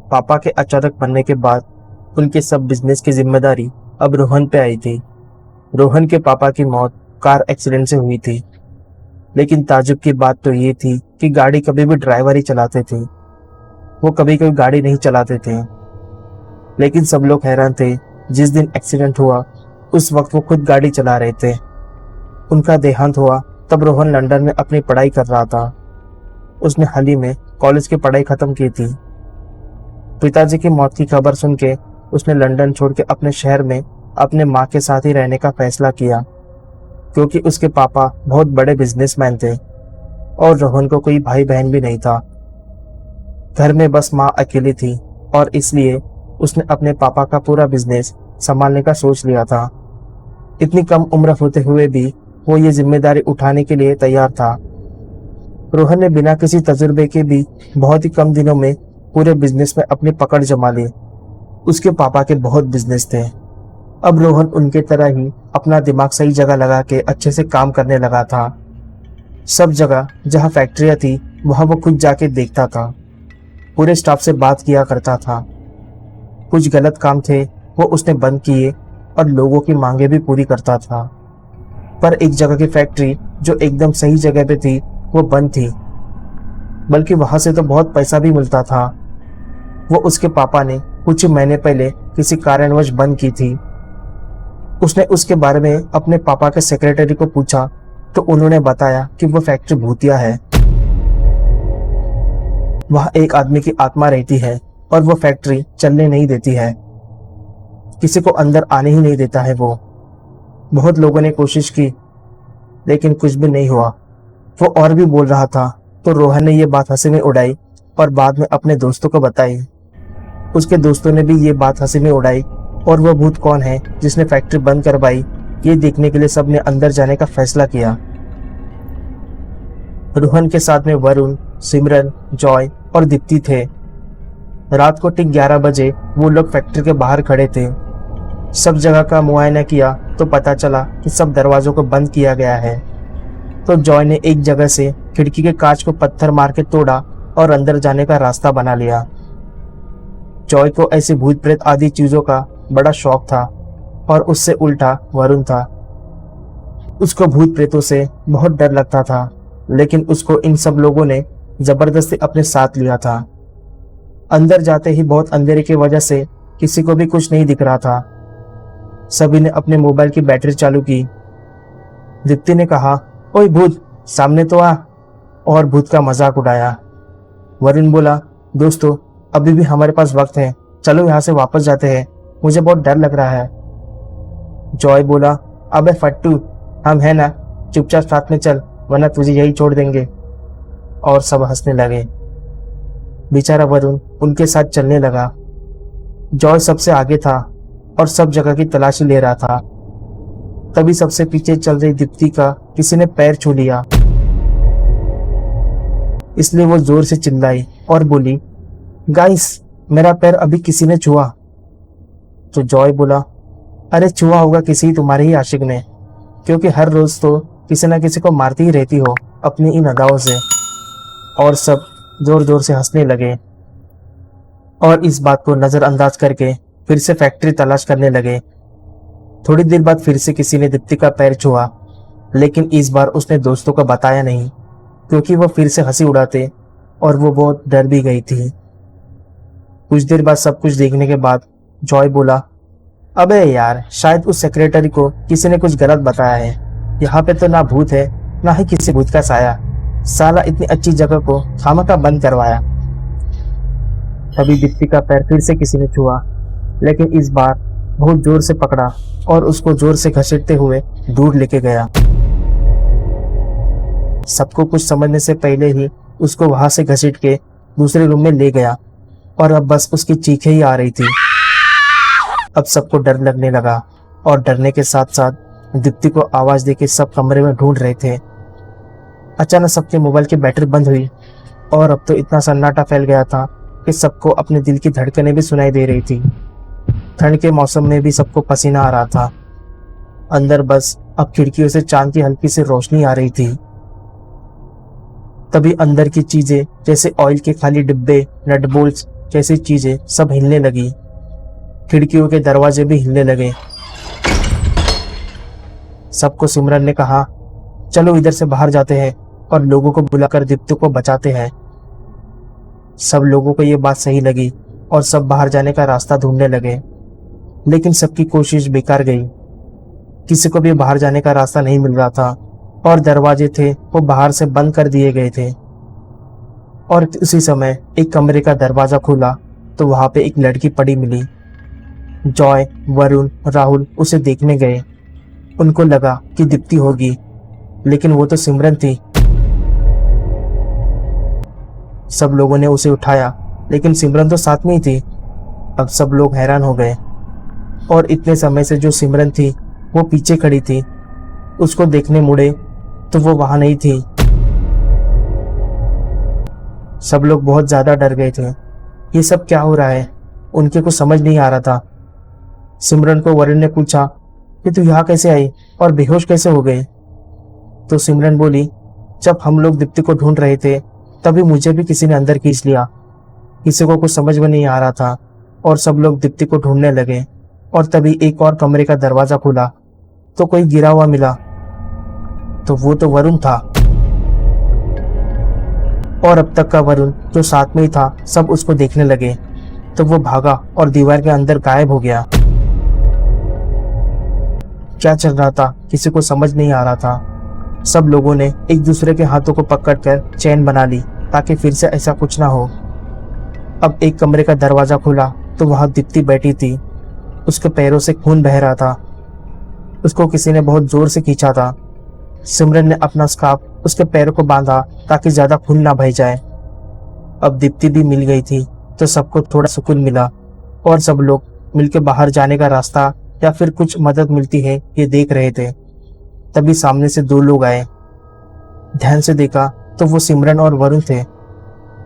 पापा के अचानक बनने के बाद उनके सब बिजनेस की जिम्मेदारी अब रोहन पे आई थी। रोहन के पापा की मौत कार एक्सीडेंट से हुई थी, लेकिन ताजुब की बात तो ये थी कि गाड़ी कभी भी ड्राइवर ही चलाते थे। वो कभी कभी गाड़ी नहीं चलाते थे। लेकिन सब लोग हैरान थे। जिस दिन एक्सीडेंट हुआ उस वक्त वो खुद गाड़ी चला रहे थे। उनका देहांत हुआ तब रोहन लंदन में अपनी पढ़ाई कर रहा था। उसने हाल ही में कॉलेज की पढ़ाई खत्म की थी। पिताजी की मौत की खबर सुन के उसने लंदन छोड़ के अपने शहर में अपने माँ के साथ ही रहने का फैसला किया, क्योंकि उसके पापा बहुत बड़े बिजनेसमैन थे और रोहन को कोई भाई बहन भी नहीं था। घर में बस माँ अकेली थी और इसलिए उसने अपने पापा का पूरा बिजनेस संभालने का सोच लिया था। इतनी कम उम्र होते हुए भी वो ये जिम्मेदारी उठाने के लिए तैयार था। रोहन ने बिना किसी तजुर्बे के भी बहुत ही कम दिनों में पूरे बिजनेस में अपनी पकड़ जमा ली। उसके पापा के बहुत बिजनेस थे। अब रोहन उनके तरह ही अपना दिमाग सही जगह लगा के अच्छे से काम करने लगा था। सब जगह जहाँ फैक्ट्रियाँ थी वहाँ वो खुद जाके देखता था। पूरे स्टाफ से बात किया करता था। कुछ गलत काम थे वो उसने बंद किए और लोगों की मांगे भी पूरी करता था। पर एक जगह की फैक्ट्री जो एकदम सही जगह पे थी वो बंद थी, बल्कि वहां से तो बहुत पैसा भी मिलता था। वो उसके पापा ने कुछ महीने पहले किसी कारणवश बंद की थी। उसने उसके बारे में अपने पापा के सेक्रेटरी को पूछा तो उन्होंने बताया कि वो फैक्ट्री भूतिया है। वहां एक आदमी की आत्मा रहती है और वो फैक्ट्री चलने नहीं देती है। किसी को अंदर आने ही नहीं देता है वो। बहुत लोगों ने कोशिश की लेकिन कुछ भी नहीं हुआ। वो और भी बोल रहा था तो रोहन ने ये बात हंसी में उड़ाई और बाद में अपने दोस्तों को बताई। उसके दोस्तों ने भी ये बात हंसी में उड़ाई और वो भूत कौन है जिसने फैक्ट्री बंद करवाई, ये देखने के लिए सबने अंदर जाने का फैसला किया। रोहन के साथ में वरुण, सिमरन, जॉय और दीप्ति थे। रात को ठीक 11 बजे वो लोग फैक्ट्री के बाहर खड़े थे। सब जगह का मुआयना किया तो पता चला कि सब दरवाजों को बंद किया गया है। तो जॉय ने एक जगह से खिड़की के कांच को पत्थर मार के तोड़ा और अंदर जाने का रास्ता बना लिया। जॉय को ऐसे भूत प्रेत आदि चीजों का बड़ा शौक था और उससे उल्टा वरुण था। उसको भूत प्रेतों से बहुत डर लगता था, लेकिन उसको इन सब लोगों ने जबरदस्ती अपने साथ लिया था। अंदर जाते ही बहुत अंधेरे की वजह से किसी को भी कुछ नहीं दिख रहा था। सभी ने अपने मोबाइल की बैटरी चालू की। दीप्ति ने कहा, ओए भूत सामने तो आ, और भूत का मजाक उड़ाया। वरुण बोला, दोस्तों अभी भी हमारे पास वक्त है, चलो यहाँ से वापस जाते हैं, मुझे बहुत डर लग रहा है। जॉय बोला, अबे फट्टू, हम है ना, चुपचाप साथ में चल वरना तुझे यही छोड़ देंगे। और सब हंसने लगे। बेचारा वरुण उनके साथ चलने लगा। जॉय सबसे आगे था और सब जगह की तलाशी ले रहा था। तभी सबसे पीछे चल रही दीप्ति का किसी ने पैर छू लिया, इसलिए वो जोर से चिल्लाई और बोली, गाइस मेरा पैर अभी किसी ने छुआ। तो जॉय बोला, अरे छुआ होगा किसी तुम्हारे ही आशिक ने, क्योंकि हर रोज तो किसी न किसी को मारती ही रहती हो अपनी इन अदाओं से। और सब जोर जोर से हंसने लगे और इस बात को नजरअंदाज करके फिर से फैक्ट्री तलाश करने लगे। थोड़ी देर बाद फिर से किसी ने दीप्ति का पैर छुआ, लेकिन इस बार उसने दोस्तों को बताया नहीं, क्योंकि वो फिर से हंसी उड़ाते और वो बहुत डर भी गई थी। कुछ देर बाद सब कुछ देखने के बाद जॉय बोला, अबे यार शायद उस सेक्रेटरी को किसी ने कुछ गलत बताया है। यहाँ पे तो ना भूत है ना ही किसी भूत का साया, साला इतनी अच्छी जगह को खामखा बंद करवाया। तभी दीप्ति का पैर फिर से किसी ने छुआ, लेकिन इस बार बहुत जोर से पकड़ा और उसको जोर से घसीटते हुए दूर लेके गया। सबको कुछ समझने से पहले ही उसको वहां से घसीट के दूसरे रूम में ले गया और अब बस उसकी चीखें ही आ रही थी। अब सबको डर लगने लगा और डरने के साथ साथ दीप्ति को आवाज देके सब कमरे में ढूंढ रहे थे। अचानक सबके मोबाइल की बैटरी बंद हुई और अब तो इतना सन्नाटा फैल गया था कि सबको अपने दिल की धड़कनें भी सुनाई दे रही थी। ठंड के मौसम में भी सबको पसीना आ रहा था। अंदर बस अब खिड़कियों से चांद की हल्की सी रोशनी आ रही थी। तभी अंदर की चीजें जैसे ऑयल के खाली डिब्बे, नट बोल्ट्स जैसी चीजें सब हिलने लगी। खिड़कियों के दरवाजे भी हिलने लगे। सबको सिमरन ने कहा, चलो इधर से बाहर जाते हैं और लोगों को बुलाकर दीप्ति को बचाते हैं। सब लोगों को ये बात सही लगी और सब बाहर जाने का रास्ता ढूंढने लगे, लेकिन सबकी कोशिश बेकार गई। किसी को भी बाहर जाने का रास्ता नहीं मिल रहा था और दरवाजे थे वो बाहर से बंद कर दिए गए थे। और उसी समय एक कमरे का दरवाजा खुला तो वहां पे एक लड़की पड़ी मिली। जॉय, वरुण, राहुल उसे देखने गए। उनको लगा कि दीप्ति होगी, लेकिन वो तो सिमरन थी। सब लोगों ने उसे उठाया, लेकिन सिमरन तो साथ में ही थी। अब सब लोग हैरान हो गए और इतने समय से जो सिमरन थी वो पीछे खड़ी थी। उसको देखने मुड़े तो वो वहां नहीं थी। सब लोग बहुत ज्यादा डर गए थे। ये सब क्या हो रहा है, उनके कुछ समझ नहीं आ रहा था। सिमरन को वरुण ने पूछा कि तू यहाँ कैसे आई और बेहोश कैसे हो गई? तो सिमरन बोली, जब हम लोग दीप्ति को ढूंढ रहे थे तभी मुझे भी किसी ने अंदर खींच लिया। किसी को कुछ समझ में नहीं आ रहा था और सब लोग दीप्ति को ढूंढने लगे। और तभी एक और कमरे का दरवाजा खुला तो कोई गिरा हुआ मिला। तो वो तो वरुण था। और अब तक का वरुण जो साथ में ही था, सब उसको देखने लगे। तो वो भागा और दीवार के अंदर गायब हो गया। क्या चल रहा था किसी को समझ नहीं आ रहा था। सब लोगों ने एक दूसरे के हाथों को पकड़कर चैन बना ली ताकि फिर से ऐसा कुछ ना हो। अब एक कमरे का दरवाजा खुला तो वहां दीप्ति बैठी थी। उसके पैरों से खून बह रहा था। उसको किसी ने बहुत जोर से खींचा था। सिमरन ने अपना स्कार्फ उसके पैरों को बांधा ताकि ज्यादा खून ना बह जाए। अब दीप्ति भी मिल गई थी तो सबको थोड़ा सुकून मिला और सब लोग मिलकर बाहर जाने का रास्ता या फिर कुछ मदद मिलती है ये देख रहे थे। तभी सामने से दो लोग आए। ध्यान से देखा तो वो सिमरन और वरुण थे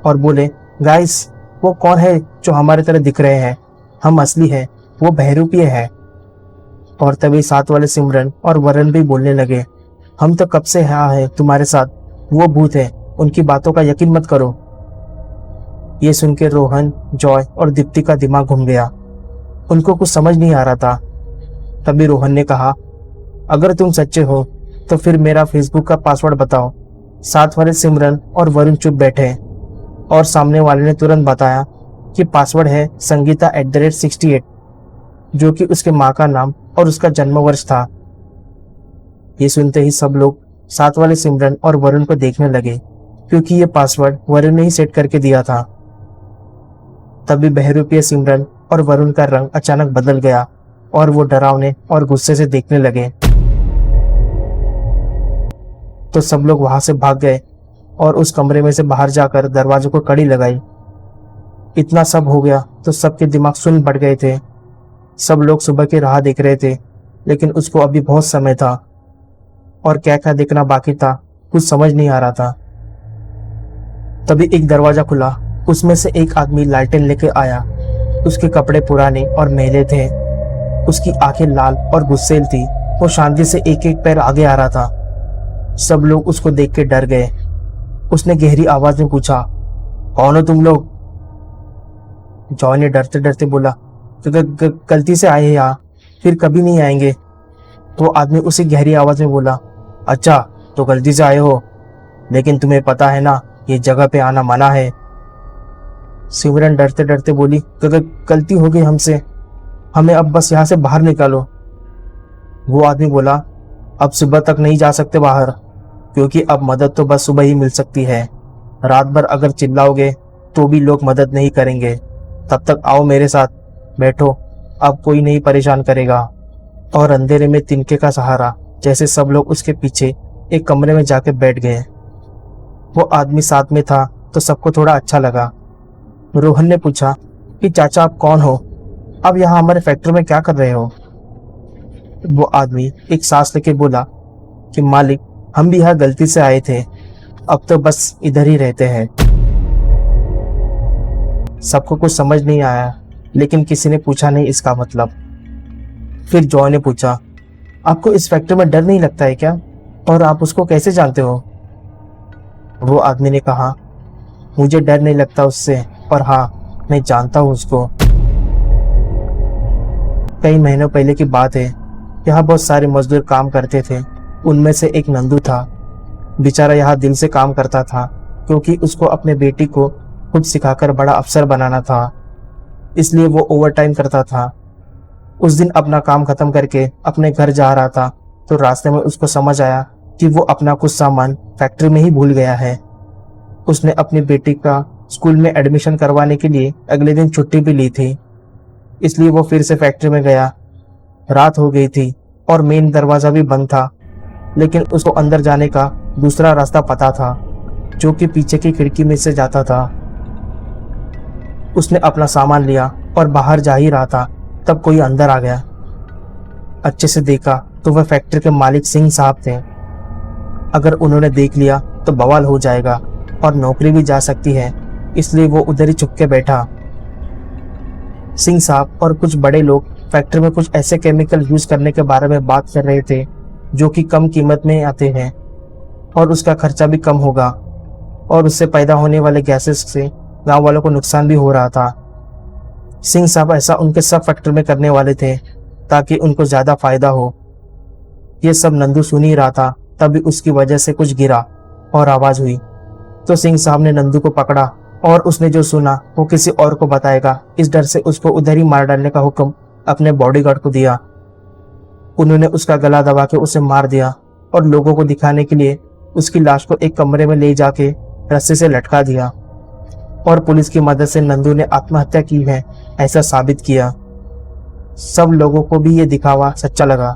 और बोले, गाइस वो कौन है जो हमारे तरह दिख रहे हैं? हम असली है, वो बहरूपीय है। और तभी साथ वाले सिमरन और वरुण भी बोलने लगे, हम तो कब से यहाँ है तुम्हारे साथ, वो भूत है, उनकी बातों का यकीन मत करो। ये सुन के रोहन, जॉय और दीप्ति का दिमाग घूम गया। उनको कुछ समझ नहीं आ रहा था। तभी रोहन ने कहा, अगर तुम सच्चे हो तो फिर मेरा फेसबुक का पासवर्ड बताओ। साथ वाले सिमरन और वरुण चुप बैठे और सामने वाले ने तुरंत बताया कि पासवर्ड है संगीता@68, जो कि उसके माँ का नाम और उसका जन्म वर्ष था। ये सुनते ही सब लोग साथ वाले सिमरन और वरुण को देखने लगे, क्योंकि ये पासवर्ड वरुण ने ही सेट करके दिया था। तभी बहरूपीय सिमरन और वरुण का रंग अचानक बदल गया और वो डरावने और गुस्से से देखने लगे। तो सब लोग वहां से भाग गए और उस कमरे में से बाहर जाकर दरवाजे को कड़ी लगाई। इतना सब हो गया तो सबके दिमाग सुन्न पड़ गए थे। सब लोग सुबह की राह देख रहे थे, लेकिन उसको अभी बहुत समय था और क्या क्या देखना बाकी था कुछ समझ नहीं आ रहा था। तभी एक दरवाजा खुला। उसमें से एक आदमी लालटेन लेके आया। उसके कपड़े पुराने और मैले थे। उसकी आंखें लाल और गुस्सेल थी। वो शांति से एक एक पैर आगे आ रहा था। सब लोग उसको देख के डर गए। उसने गहरी आवाज में पूछा, कौन हो तुम लोग? जॉय ने डरते डरते बोला, गलती से आए हैं यहाँ, फिर कभी नहीं आएंगे। तो आदमी उसी गहरी आवाज में बोला, अच्छा तो गलती से आए हो, लेकिन तुम्हें पता है ना ये जगह पे आना मना है। सिमरन डरते डरते बोली, गलती हो गई हमसे, हमें अब बस यहाँ से बाहर निकालो। वो आदमी बोला, अब सुबह तक नहीं जा सकते बाहर, क्योंकि अब मदद तो बस सुबह ही मिल सकती है। रात भर अगर चिल्लाओगे तो भी लोग मदद नहीं करेंगे। तब तक आओ मेरे साथ, बैठो, अब कोई नहीं परेशान करेगा। और अंधेरे में तिनके का सहारा जैसे सब लोग उसके पीछे एक कमरे में जाके बैठ गए। वो आदमी साथ में था तो सबको थोड़ा अच्छा लगा। रोहन ने पूछा कि चाचा आप कौन हो? अब यहाँ हमारे फैक्ट्री में क्या कर रहे हो? वो आदमी एक सांस लेके बोला कि मालिक, हम भी यहाँ गलती से आए थे, अब तो बस इधर ही रहते हैं। सबको कुछ समझ नहीं आया, लेकिन किसी ने पूछा नहीं इसका मतलब। फिर जॉय ने पूछा, आपको इस फैक्ट्री में डर नहीं लगता है क्या? और आप उसको कैसे जानते हो? वो आदमी ने कहा, मुझे डर नहीं लगता उससे, पर हाँ, मैं जानता हूँ उसको। कई महीनों पहले की बात है। यहाँ बहुत सारे मजदूर काम करते थे। उनमें से एक नंदू था। बेचारा यहाँ दिल से काम करता था, क्योंकि उसको अपने बेटी को खुद सिखाकर बड़ा अफसर बनाना था। इसलिए वो ओवर टाइम करता था। उस दिन अपना काम खत्म करके अपने घर जा रहा था, तो रास्ते में उसको समझ आया कि वो अपना कुछ सामान फैक्ट्री में ही भूल गया है। उसने अपनी बेटी का स्कूल में एडमिशन करवाने के लिए अगले दिन छुट्टी भी ली थी। इसलिए वो फिर से फैक्ट्री में गया। रात हो गई थी और मेन दरवाजा भी बंद था, लेकिन उसको अंदर जाने का दूसरा रास्ता पता था, जो कि पीछे की खिड़की में से जाता था। उसने अपना सामान लिया और बाहर जा ही रहा था, तब कोई अंदर आ गया। अच्छे से देखा तो वह फैक्ट्री के मालिक सिंह साहब थे। अगर उन्होंने देख लिया तो बवाल हो जाएगा और नौकरी भी जा सकती है, इसलिए वो उधर ही छुप के बैठा। सिंह साहब और कुछ बड़े लोग फैक्ट्री में कुछ ऐसे केमिकल यूज करने के बारे में बात कर रहे थे, जो कि कम कीमत में आते हैं और उसका खर्चा भी कम होगा, और उससे पैदा होने वाले गैसेस से गांव वालों को नुकसान भी हो रहा था। सिंह साहब ऐसा उनके सब फैक्ट्री में करने वाले थे, ताकि उनको ज्यादा फायदा हो। ये सब नंदू सुन ही रहा था, तभी उसकी वजह से कुछ गिरा और आवाज हुई। तो सिंह साहब ने नंदू को पकड़ा और उसने जो सुना वो किसी और को बताएगा, इस डर से उसको उधर ही मार डालने का हुक्म अपने बॉडीगार्ड को दिया। उन्होंने उसका गला दबा के उसे मार दिया और लोगों को दिखाने के लिए उसकी लाश को एक कमरे में ले जाके रस्सी से लटका दिया, और पुलिस की मदद से नंदू ने आत्महत्या की है ऐसा साबित किया। सब लोगों को भी ये दिखावा सच्चा लगा।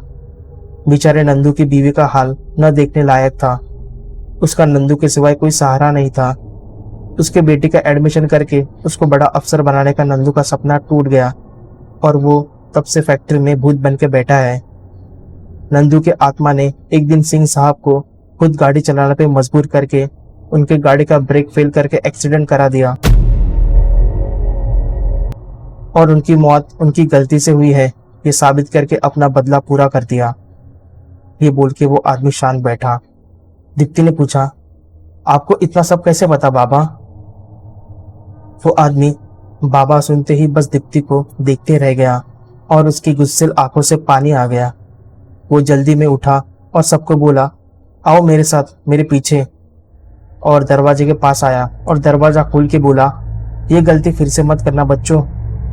बेचारे नंदू की बीवी का हाल न देखने लायक था। उसका नंदू के सिवाय कोई सहारा नहीं था। उसके बेटी का एडमिशन करके उसको बड़ा अफसर बनाने का नंदू का सपना टूट गया, और वो तब से फैक्ट्री में भूत बन के बैठा है। नंदू के आत्मा ने एक दिन सिंह साहब को खुद गाड़ी चलाने पे मजबूर करके उनके गाड़ी का ब्रेक फेल करके एक्सीडेंट करा दिया, और उनकी मौत उनकी गलती से हुई है ये साबित करके अपना बदला पूरा कर दिया। ये बोल के वो आदमी शांत बैठा। दीप्ति ने पूछा, आपको इतना सब कैसे पता बाबा? वो आदमी बाबा सुनते ही बस दीप्ति को देखते रह गया और उसकी गुस्सेल आंखों से पानी आ गया। वो जल्दी में उठा और सबको बोला, आओ मेरे साथ, मेरे पीछे, और दरवाजे के पास आया और दरवाजा खोल के बोला, ये गलती फिर से मत करना बच्चों।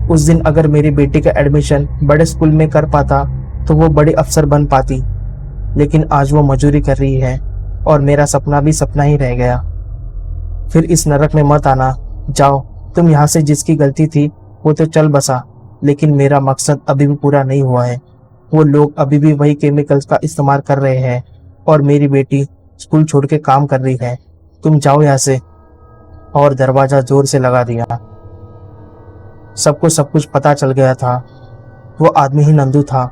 उस दिन अगर मेरी बेटी का एडमिशन बड़े स्कूल में कर पाता तो वो बड़ी अफसर बन पाती, लेकिन आज वो मजदूरी कर रही है और मेरा सपना भी सपना ही रह गया। फिर इस नरक में मत आना, जाओ तुम यहाँ से। जिसकी गलती थी वो तो चल बसा, लेकिन मेरा मकसद अभी भी पूरा नहीं हुआ है। वो लोग अभी भी वही केमिकल्स का इस्तेमाल कर रहे हैं और मेरी बेटी स्कूल छोड़ के काम कर रही है। तुम जाओ यहाँ से। और दरवाजा जोर से लगा दिया। सबको सब कुछ पता चल गया था। वो आदमी ही नंदू था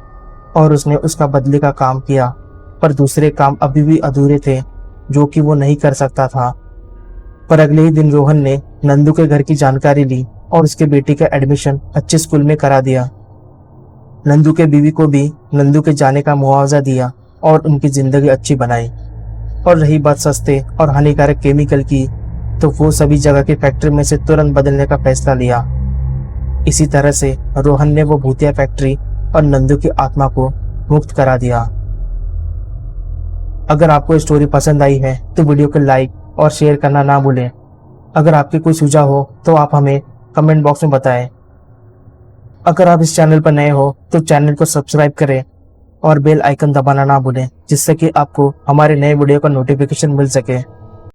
और उसने उसका बदले का काम किया, पर दूसरे काम अभी भी अधूरे थे जो कि वो नहीं कर सकता था। पर अगले ही दिन रोहन ने नंदू के घर की जानकारी ली और उसके बेटी का एडमिशन अच्छे स्कूल में करा दिया। नंदू के बीवी को भी नंदू के जाने का मुआवजा दिया और उनकी जिंदगी अच्छी बनाई। और रही बात सस्ते और हानिकारक केमिकल की, तो वो सभी जगह की फैक्ट्री में से तुरंत बदलने का फैसला लिया। इसी तरह से रोहन ने वो भूतिया फैक्ट्री और नंदू की आत्मा को मुक्त करा दिया। अगर आपको स्टोरी पसंद आई है तो वीडियो को लाइक और शेयर करना ना भूलें। अगर आपके कोई सुझाव हो तो आप हमें कमेंट बॉक्स में बताएं। अगर आप इस चैनल पर नए हो तो चैनल को सब्सक्राइब करें और बेल आइकन दबाना ना भूलें, जिससे कि आपको हमारे नए वीडियो का नोटिफिकेशन मिल सके।